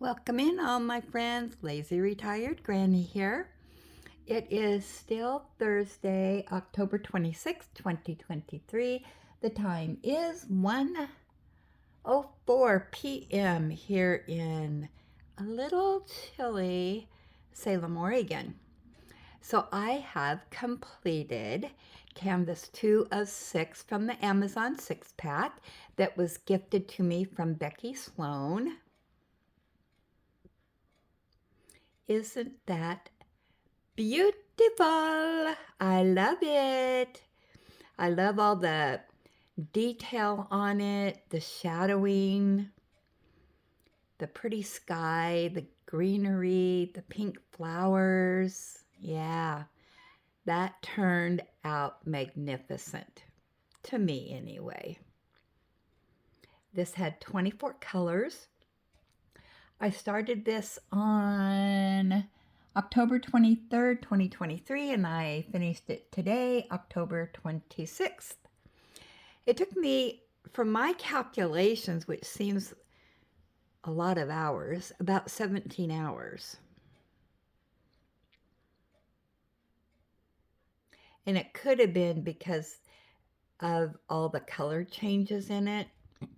Welcome in all my friends, Lazy Retired Granny here. It is still Thursday, October 26th, 2023. The time is 1:04 p.m. here in a little chilly Salem, Oregon. So I have completed Canvas 2 of 6 from the Amazon 6-pack that was gifted to me from Becky Sloan. Isn't that beautiful? I love it. I love all the detail on it, the shadowing, the pretty sky, the greenery, the pink flowers. Yeah, that turned out magnificent. To me, anyway. This had 24 colors. I started this on October 23rd, 2023, and I finished it today, October 26th. It took me, from my calculations, which seems a lot of hours, about 17 hours. And it could have been because of all the color changes in it.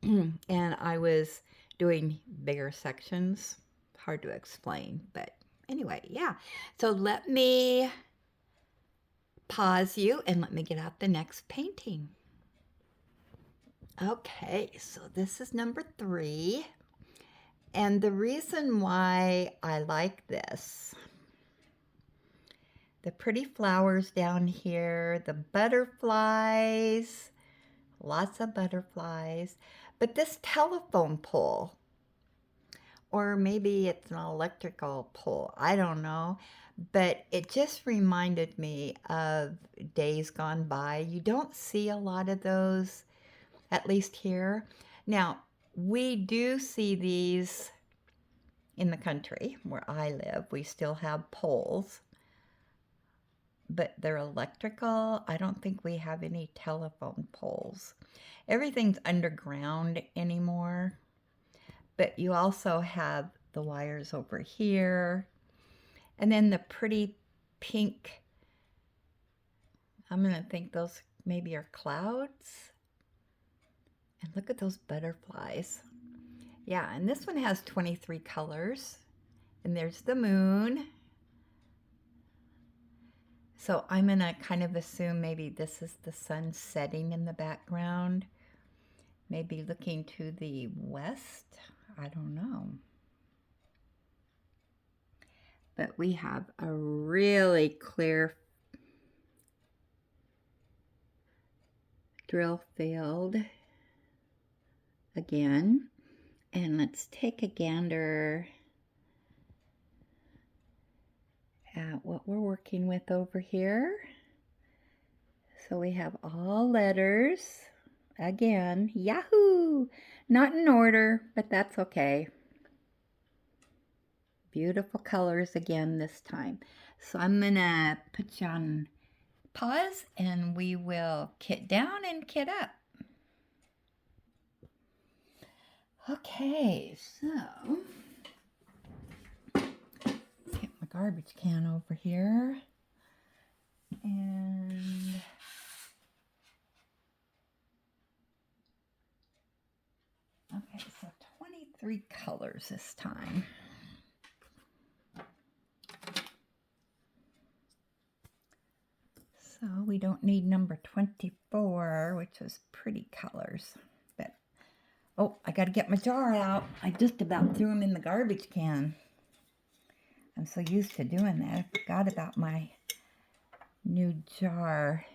And I was doing bigger sections. Hard to explain, but anyway, yeah. So let me pause you and let me get out the next painting. Okay, so this is number 3. And the reason why I like this, the pretty flowers down here, the butterflies, lots of butterflies, but this telephone pole, or maybe it's an electrical pole, I don't know, but it just reminded me of days gone by. You don't see a lot of those, at least here. Now, we do see these in the country where I live. We still have poles, but they're electrical. I don't think we have any telephone poles. Everything's underground anymore, but you also have the wires over here. And then the pretty pink, I'm going to think those maybe are clouds. And look at those butterflies. Yeah, and this one has 23 colors. And there's the moon. So I'm going to kind of assume maybe this is the sun setting in the background. Maybe looking to the west. I don't know. But we have a really clear drill field again. And let's take a gander at what we're working with over here. So we have all letters. Again, Yahoo! Not in order, but that's okay. Beautiful colors again this time. So I'm gonna put you on pause and we will kit down and kit up. Okay, so let's get my garbage can over here. And okay, so 23 colors this time. So we don't need number 24, which is pretty colors. But, oh, I got to get my jar out. I just about threw them in the garbage can. I'm so used to doing that. I forgot about my new jar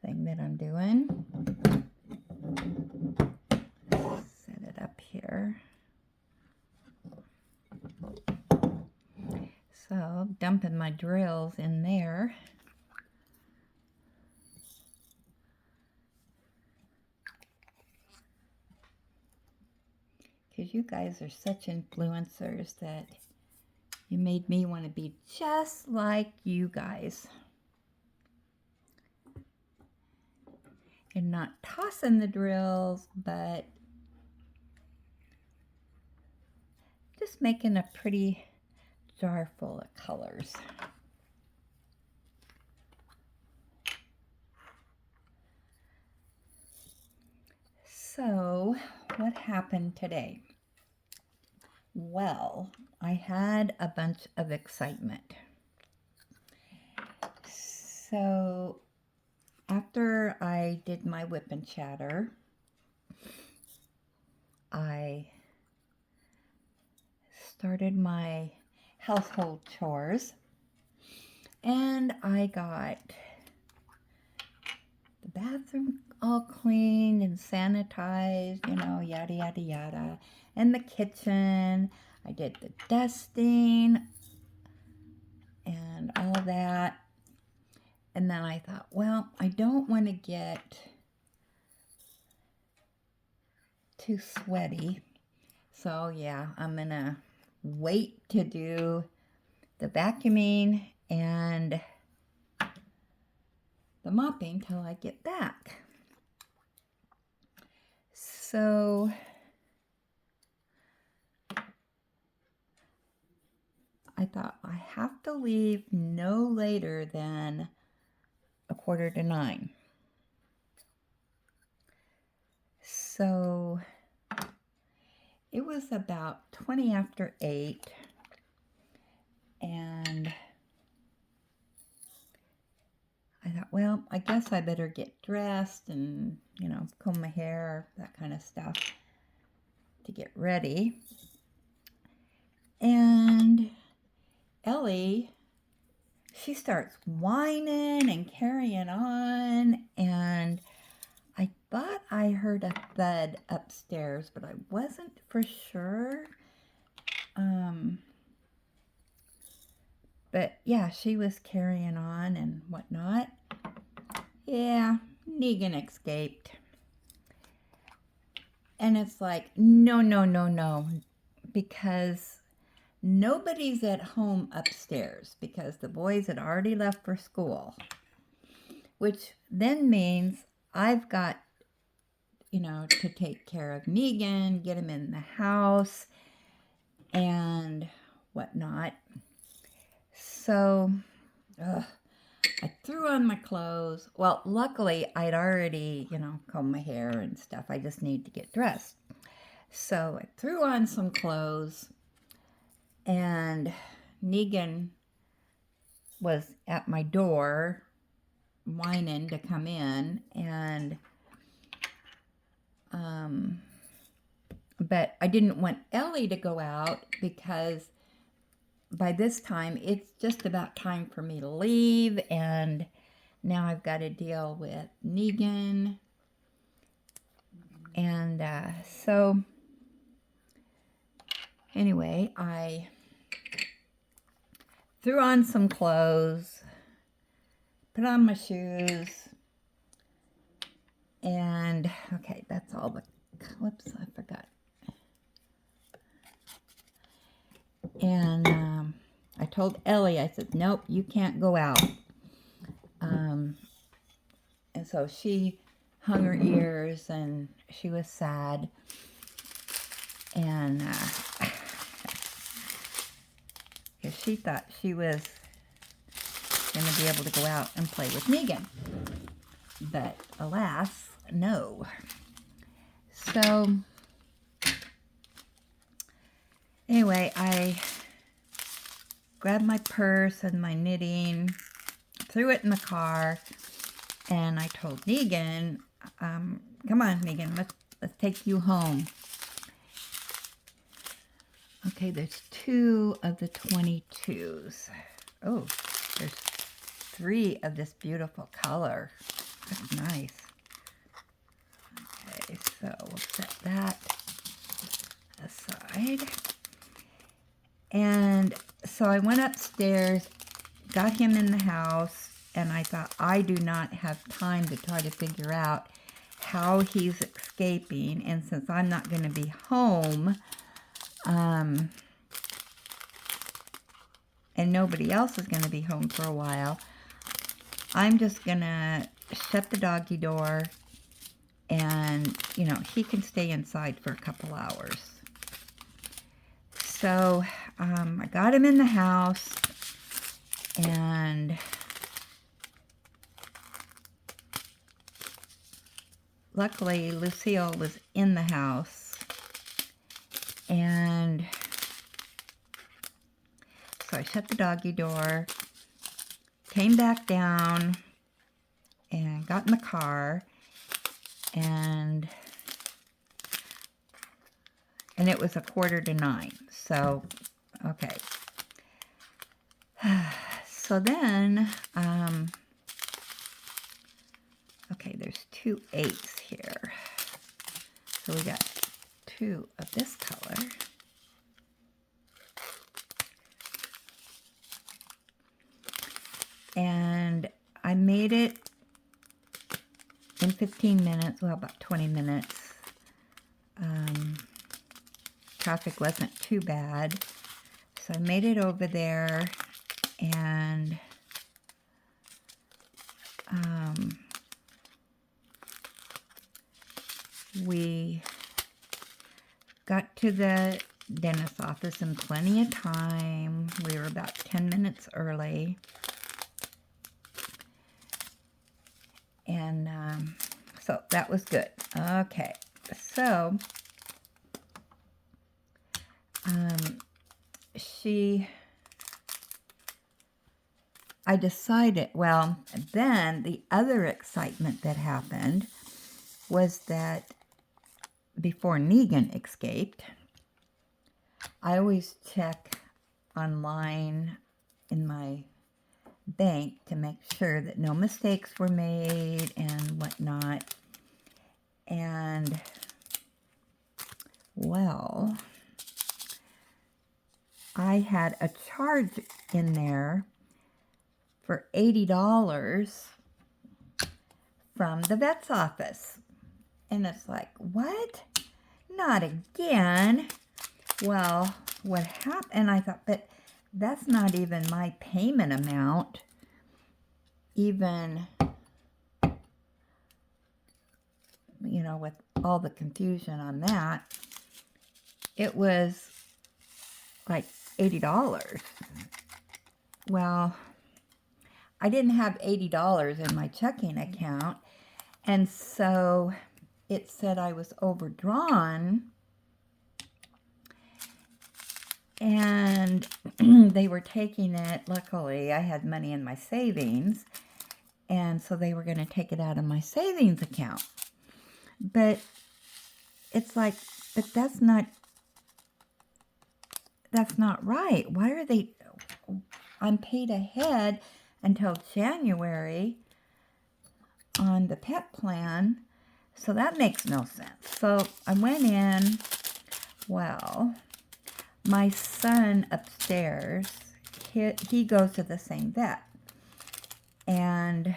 thing that I'm doing. Set it up here. So, dumping my drills in there. Because you guys are such influencers that you made me want to be just like you guys. And not tossing the drills, but just making a pretty jar full of colors. So, what happened today? Well, I had a bunch of excitement. So, after I did my whip and chatter, I started my household chores, and I got the bathroom all cleaned and sanitized, you know, yada, yada, yada. And the kitchen, I did the dusting and all that. And then I thought, well, I don't want to get too sweaty. So yeah, I'm going to wait to do the vacuuming and the mopping till I get back. So I thought I have to leave no later than 8:45. So it was about 20 after 8, and I thought, well, I guess I better get dressed and, you know, comb my hair, that kind of stuff to get ready. And Ellie, she starts whining and carrying on, and I thought I heard a thud upstairs, but I wasn't for sure. But yeah, she was carrying on and whatnot. Yeah, Negan escaped. And it's like, no, no, no, no, because nobody's at home upstairs because the boys had already left for school, which then means I've got, you know, to take care of Negan, get him in the house and whatnot. So, I threw on my clothes. Well, luckily, I'd already, you know, combed my hair and stuff. I just need to get dressed. So I threw on some clothes, and Negan was at my door whining to come in, and but I didn't want Ellie to go out because by this time it's just about time for me to leave, and now I've got to deal with Negan. And so anyway, I threw on some clothes, put on my shoes, and okay, that's all the, whoops, I forgot. And I told Ellie, I said, nope, you can't go out. And so she hung her ears and she was sad. And she thought she was going to be able to go out and play with Negan. But alas, no. So anyway, I grabbed my purse and my knitting, threw it in the car, and I told Negan, come on, Negan, let's take you home. Okay, there's 2 of the 22s. Oh, there's 3 of this beautiful color. That's nice. Okay, so we'll set that aside. And so I went upstairs, got him in the house, and I thought, I do not have time to try to figure out how he's escaping. And since I'm not going to be home, and nobody else is going to be home for a while, I'm just going to shut the doggy door, and, you know, he can stay inside for a couple hours. So I got him in the house, and luckily Lucille was in the house, and so I shut the doggy door, came back down, and got in the car, and it was 8:45. So, okay. So then, okay, there's 2 8s here. So we got 2 of this color. And I made it in 15 minutes, well, about 20 minutes. Traffic wasn't too bad. So I made it over there, and we got to the dentist's office in plenty of time. We were about 10 minutes early. And so that was good. Okay, so I decided, well, then the other excitement that happened was that before Negan escaped, I always check online in my bank to make sure that no mistakes were made and whatnot. And, well, I had a charge in there for $80 from the vet's office. And it's like, what? Not again. Well, what happened? And I thought, but that's not even my payment amount. Even, you know, with all the confusion on that, it was like $80. Well, I didn't have $80 in my checking account, and so it said I was overdrawn, and they were taking it. Luckily, I had money in my savings, and so they were going to take it out of my savings account. But it's like, but that's not right. Why are they? I'm paid ahead until January on the pet plan, so that makes no sense. So I went in. Well, my son upstairs, he goes to the same vet, and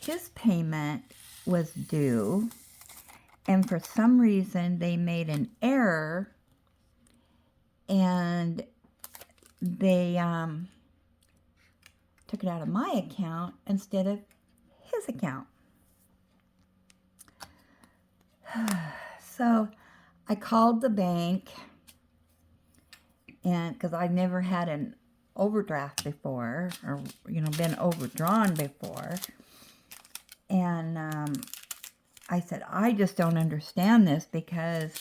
his payment was due, and for some reason they made an error, and they took it out of my account instead of his account. So I called the bank, and because I've never had an overdraft before, or been overdrawn before, and I said, I just don't understand this, because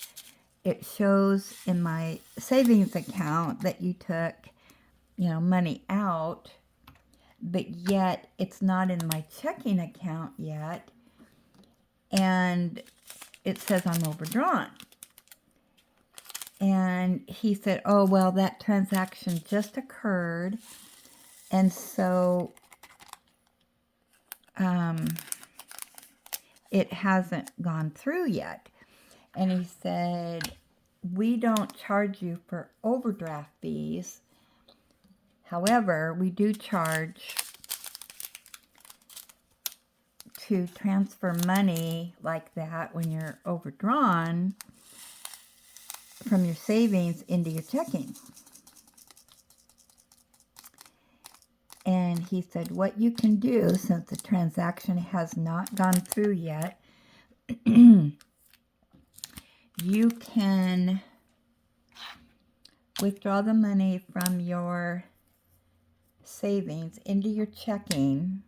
it shows in my savings account that you took money out, but yet it's not in my checking account yet, and it says I'm overdrawn. And he said, oh, well, that transaction just occurred, and so it hasn't gone through yet. And he said, we don't charge you for overdraft fees. However, we do charge to transfer money like that when you're overdrawn from your savings into your checking. And he said, what you can do, since the transaction has not gone through yet, you can withdraw the money from your savings into your checking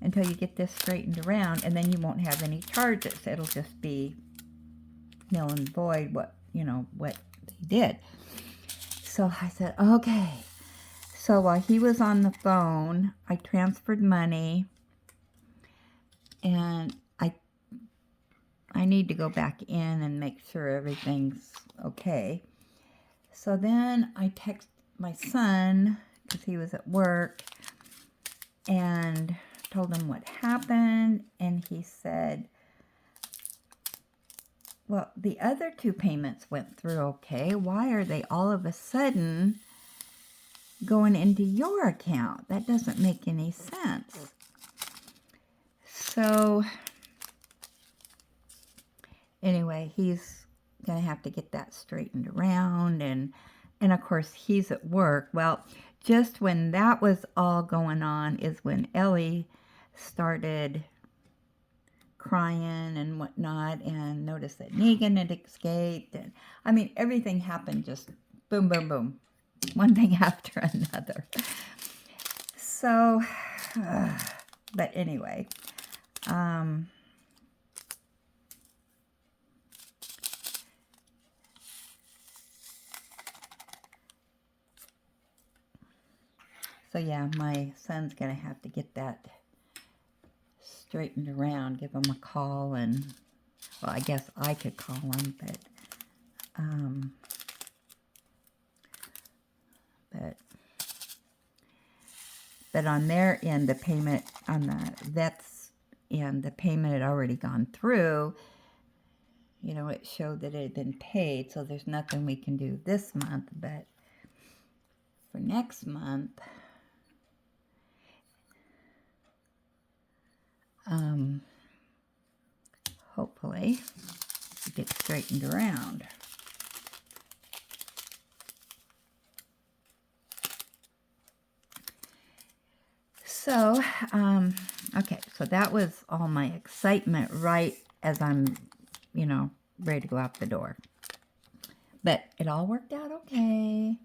until you get this straightened around, and then you won't have any charges. It'll just be null and void what they did. So I said, okay. So while he was on the phone, I transferred money, and I need to go back in and make sure everything's okay. So then I text my son, because he was at work, and told him what happened, and he said, well, the other 2 payments went through okay. Why are they all of a sudden going into your account? That doesn't make any sense. So anyway, he's going to have to get that straightened around, and of course he's at work. Well, just when that was all going on is when Ellie started crying and whatnot, and noticed that Negan had escaped, and I mean, everything happened just boom, boom, boom, one thing after another. So, but anyway, so yeah, my son's gonna have to get that straightened around, give him a call, and, well, I guess I could call him, but on their end, the payment, on the vet's end, the payment had already gone through. You know, it showed that it had been paid, so there's nothing we can do this month, but for next month, hopefully it gets straightened around. So, okay, so that was all my excitement right as I'm, ready to go out the door. But it all worked out okay.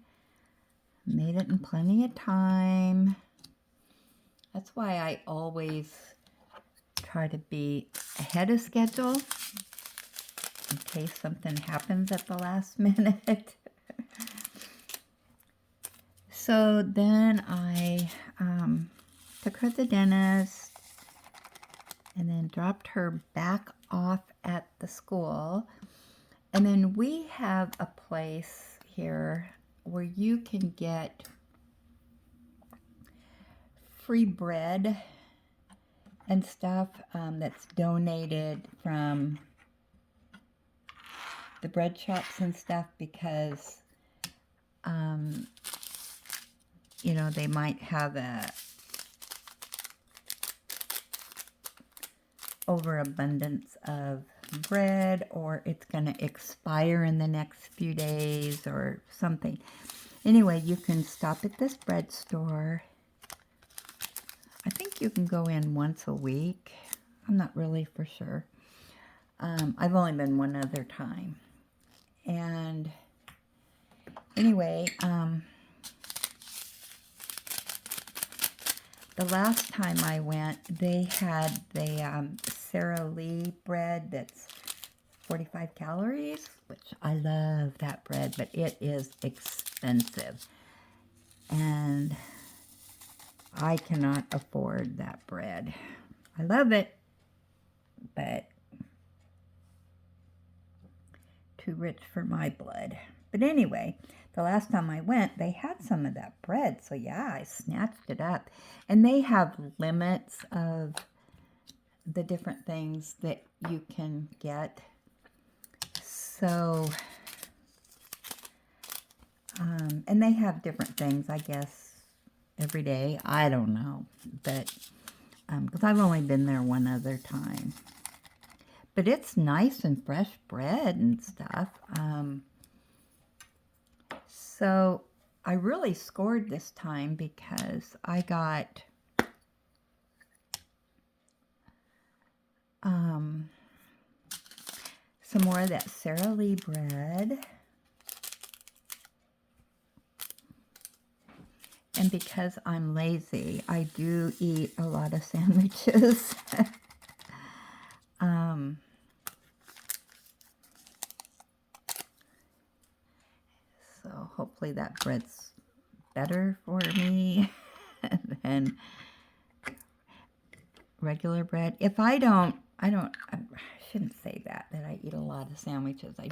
Made it in plenty of time. That's why I always try to be ahead of schedule in case something happens at the last minute. So then I took her to the dentist and then dropped her back off at the school. And then we have a place here where you can get free bread and stuff that's donated from the bread shops and stuff, because they might have a overabundance of bread, or it's going to expire in the next few days or something. Anyway, you can stop at this bread store. I think you can go in once a week. I'm not really for sure. I've only been one other time. And anyway, the last time I went, they had the Sara Lee bread that's 45 calories, which I love that bread, but it is expensive. And I cannot afford that bread. I love it, but too rich for my blood. But anyway, the last time I went, they had some of that bread. So yeah, I snatched it up. And they have limits of the different things that you can get. So, and they have different things, I guess, every day. I don't know. But, because I've only been there one other time. But it's nice and fresh bread and stuff. So I really scored this time because I got some more of that Sara Lee bread. because I'm lazy, I do eat a lot of sandwiches. So hopefully that bread's better for me than regular bread. If I shouldn't say that I eat a lot of sandwiches. I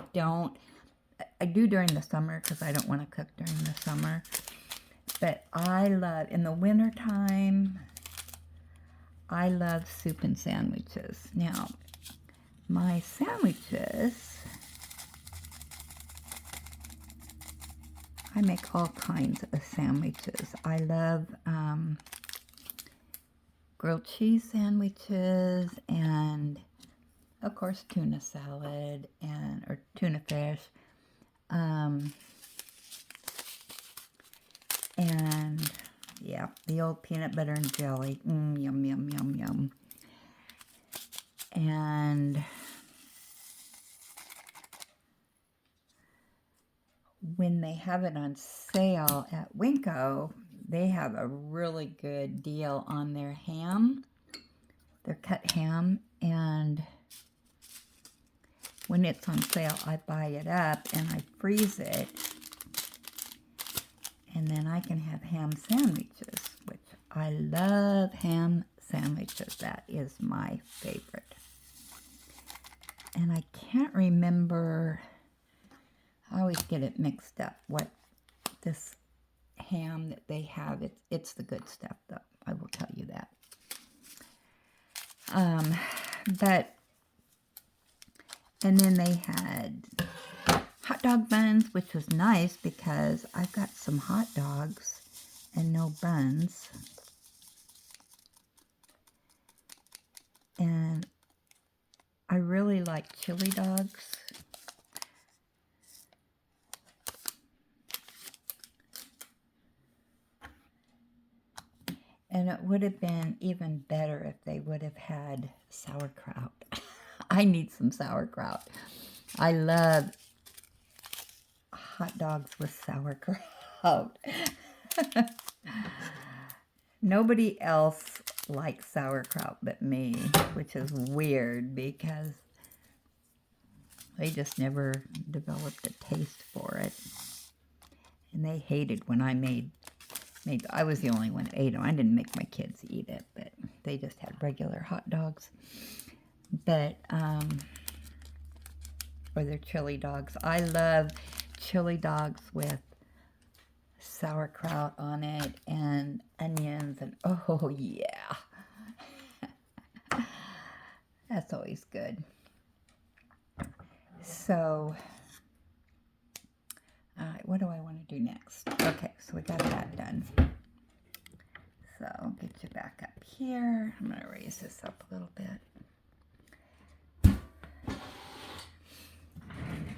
do during the summer because I don't want to cook during the summer. But in the wintertime, I love soup and sandwiches. Now, my sandwiches, I make all kinds of sandwiches. I love grilled cheese sandwiches and, of course, tuna salad or tuna fish. And, yeah, the old peanut butter and jelly. Yum, yum, yum, yum. And when they have it on sale at Winco, they have a really good deal on their ham, their cut ham, and when it's on sale, I buy it up and I freeze it, and then I can have ham sandwiches, which I love ham sandwiches. That is my favorite. And I can't remember, I always get it mixed up, what this ham that they have. It's the good stuff, though. I will tell you that. And then they had hot dog buns, which was nice because I've got some hot dogs and no buns. And I really like chili dogs. And it would have been even better if they would have had sauerkraut. I need some sauerkraut. I love hot dogs with sauerkraut. Nobody else likes sauerkraut but me, which is weird because they just never developed a taste for it. And they hated when I I was the only one that ate them. I didn't make my kids eat it, but they just had regular hot dogs. But, or their chili dogs. I love chili dogs with sauerkraut on it and onions and, oh yeah. That's always good. So, all right, what do I want to do next? Okay, so we got that done. So I'll get you back up here. I'm going to raise this up a little bit.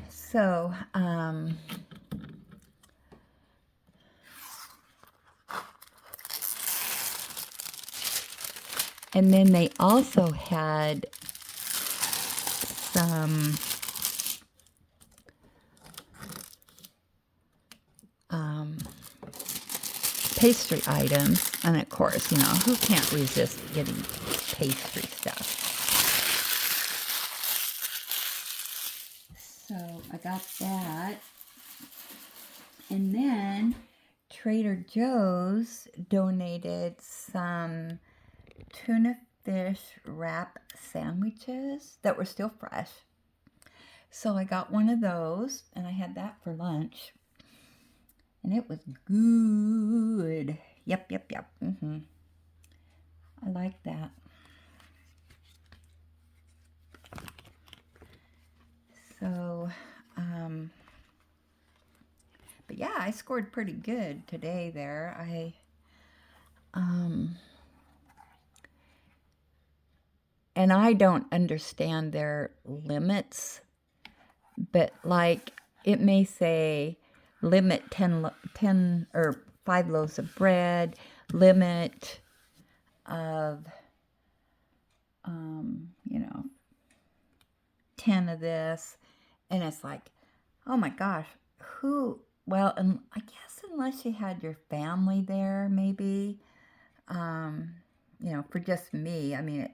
So, and then they also had some pastry items, and of course, you know, who can't resist getting pastry stuff? So I got that, and then Trader Joe's donated some tuna fish wrap sandwiches that were still fresh. So I got one of those, and I had that for lunch. And it was good. Yep. I like that. So, but yeah, I scored pretty good today there. And I don't understand their limits, but like it may say limit 10 or 5 loaves of bread, limit of, 10 of this. And it's like, oh my gosh, well, and I guess unless you had your family there, maybe, um, for just me, I mean,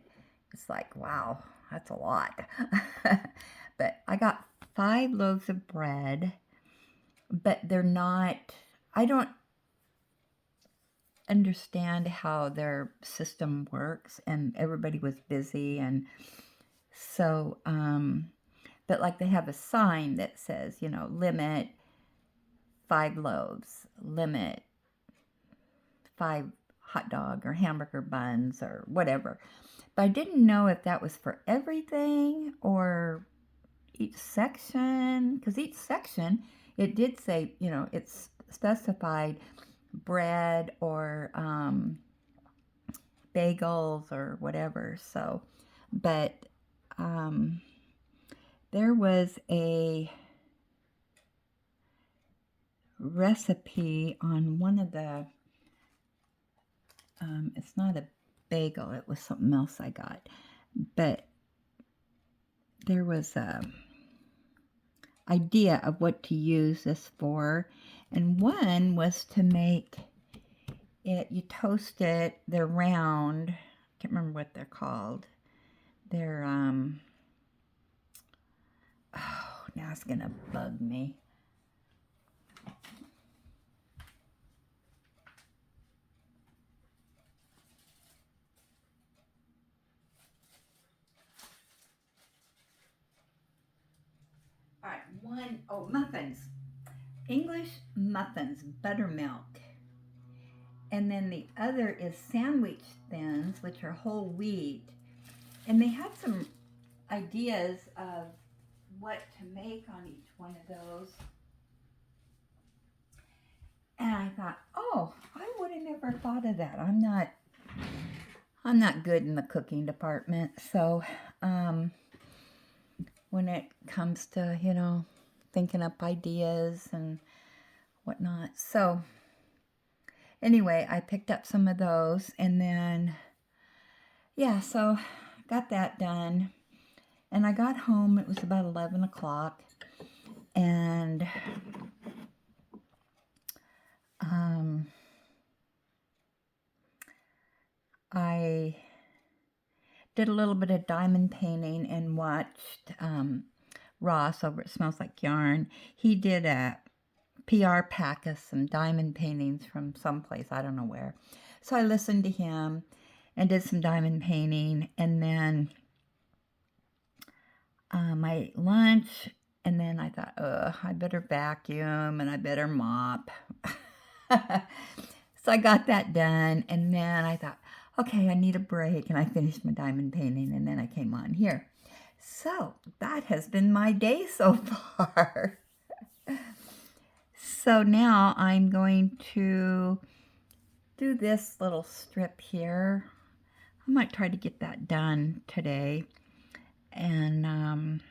it's like, wow, that's a lot. But I got 5 loaves of bread, but they're not, I don't understand how their system works, and everybody was busy, and so, but like they have a sign that says, limit 5 loaves, limit 5 hot dog or hamburger buns or whatever. But I didn't know if that was for everything or each section, because each section, it did say, it's specified bread or bagels or whatever. So, but there was a recipe on one of the, it's not a bagel, it was something else I got, but there was a idea of what to use this for, and one was to make it, you toast it, they're round, can't remember what they're called, they're oh, now it's gonna bug me. All right, muffins. English muffins, buttermilk. And then the other is sandwich thins, which are whole wheat. And they had some ideas of what to make on each one of those. And I thought, oh, I would have never thought of that. I'm not good in the cooking department. So when it comes to, thinking up ideas and whatnot. So anyway, I picked up some of those, and then, yeah, so got that done. And I got home, it was about 11 o'clock, and I did a little bit of diamond painting and watched Ross over It Smells Like Yarn. He did a PR pack of some diamond paintings from someplace, I don't know where. So I listened to him and did some diamond painting, and then my lunch, and then I thought, I better vacuum and I better mop. So I got that done, and then I thought, okay, I need a break, and I finished my diamond painting, and then I came on here. So that has been my day so far. So now I'm going to do this little strip here. I might try to get that done today. And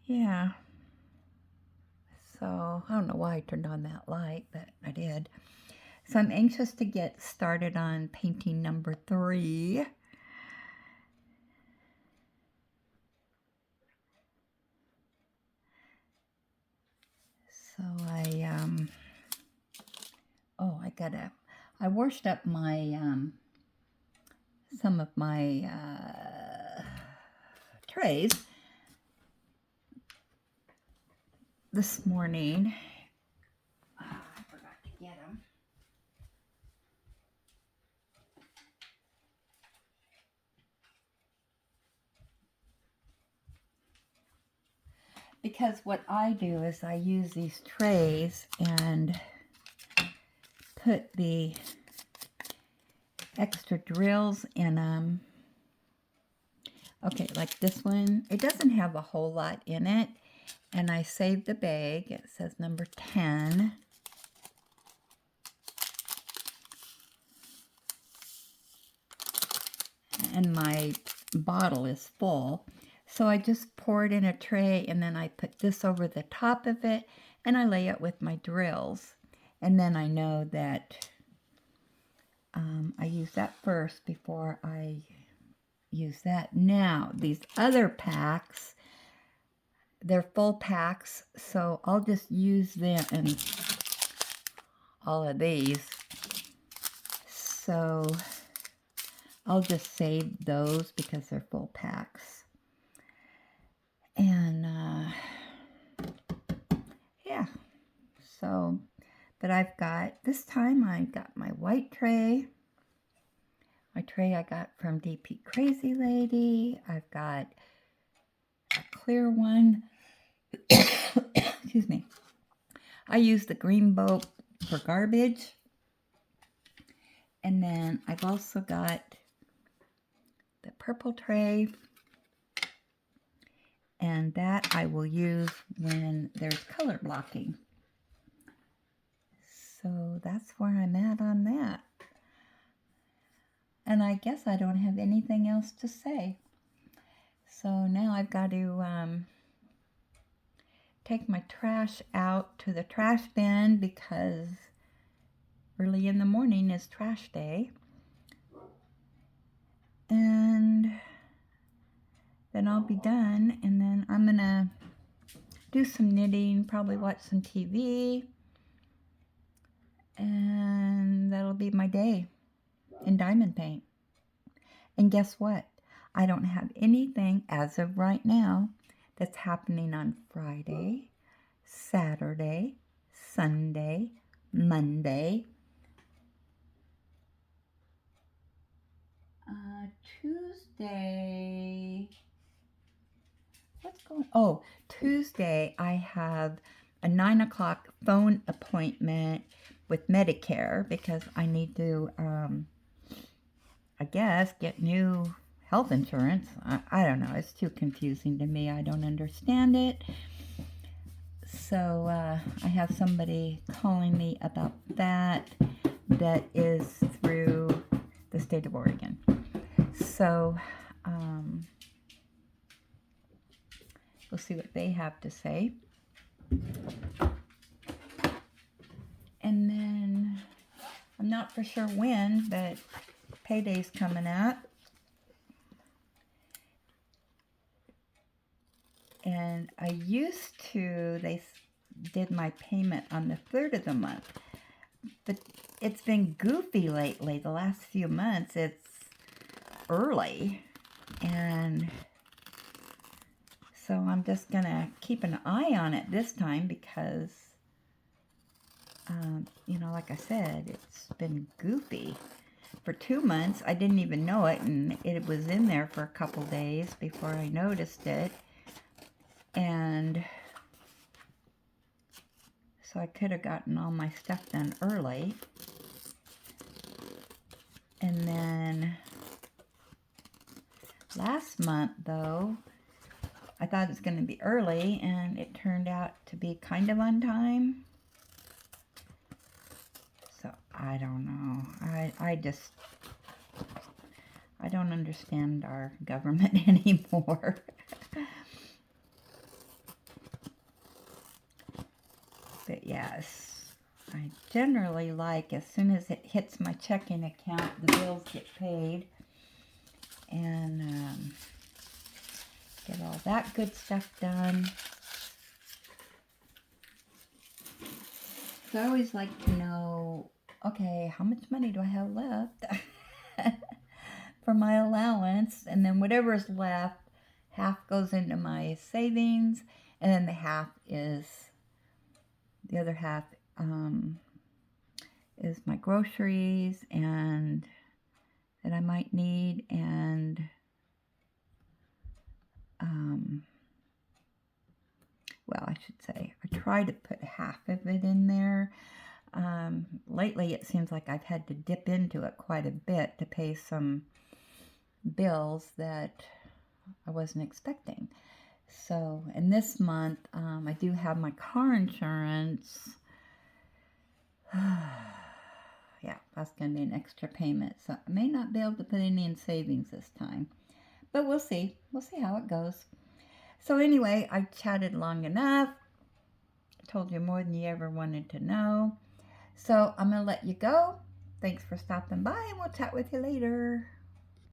yeah. So I don't know why I turned on that light, but I did. So I'm anxious to get started on painting number 3. So I washed up my, some of my trays this morning. I forgot to get them. Because what I do is I use these trays and put the extra drills in them. Okay, like this one, it doesn't have a whole lot in it, and I saved the bag. It says number 10. And my bottle is full. So I just pour it in a tray, and then I put this over the top of it, and I lay it with my drills. And then I know that I use that first before I use that. Now, these other packs, they're full packs, so I'll just use them and all of these. So I'll just save those because they're full packs. And yeah, so, but I've got, this time I got my white tray. My tray I got from DP Crazy Lady. I've got a clear one. Excuse me. I use the green boat for garbage. And then I've also got the purple tray. And that I will use when there's color blocking. So that's where I'm at on that. And I guess I don't have anything else to say. So now I've got to take my trash out to the trash bin because early in the morning is trash day. And then I'll be done, and then I'm going to do some knitting, probably watch some TV, and that'll be my day in diamond paint. And guess what? I don't have anything as of right now that's happening on Friday, Saturday, Sunday, Monday, Tuesday. What's going on? Oh, Tuesday I have a 9 o'clock phone appointment with Medicare because I need to, I guess, get new health insurance. I don't know. It's too confusing to me. I don't understand it. So I have somebody calling me about that is through the state of Oregon. So we'll see what they have to say. And then I'm not for sure when, but payday's coming up. And I used to, they did my payment on the 3rd of the month. But it's been goofy lately. The last few months, it's early. And so I'm just going to keep an eye on it this time because, you know, like I said, it's been goofy. For 2 months, I didn't even know it, and it was in there for a couple days before I noticed it. And so I could have gotten all my stuff done early. And then last month, though, I thought it was going to be early, and it turned out to be kind of on time. So I don't know. I don't understand our government anymore. But yes, I generally like, as soon as it hits my checking account, the bills get paid. And get all that good stuff done. So I always like to know, okay, how much money do I have left for my allowance? And then whatever is left, half goes into my savings, and then the other half is my groceries and that I might need, and well, I should say, I try to put half of it in there. Lately, it seems like I've had to dip into it quite a bit to pay some bills that I wasn't expecting. So, and this month, I do have my car insurance. Yeah, that's going to be an extra payment. So I may not be able to put any in savings this time. But we'll see. We'll see how it goes. So anyway, I chatted long enough. I told you more than you ever wanted to know. So I'm going to let you go. Thanks for stopping by, and we'll chat with you later.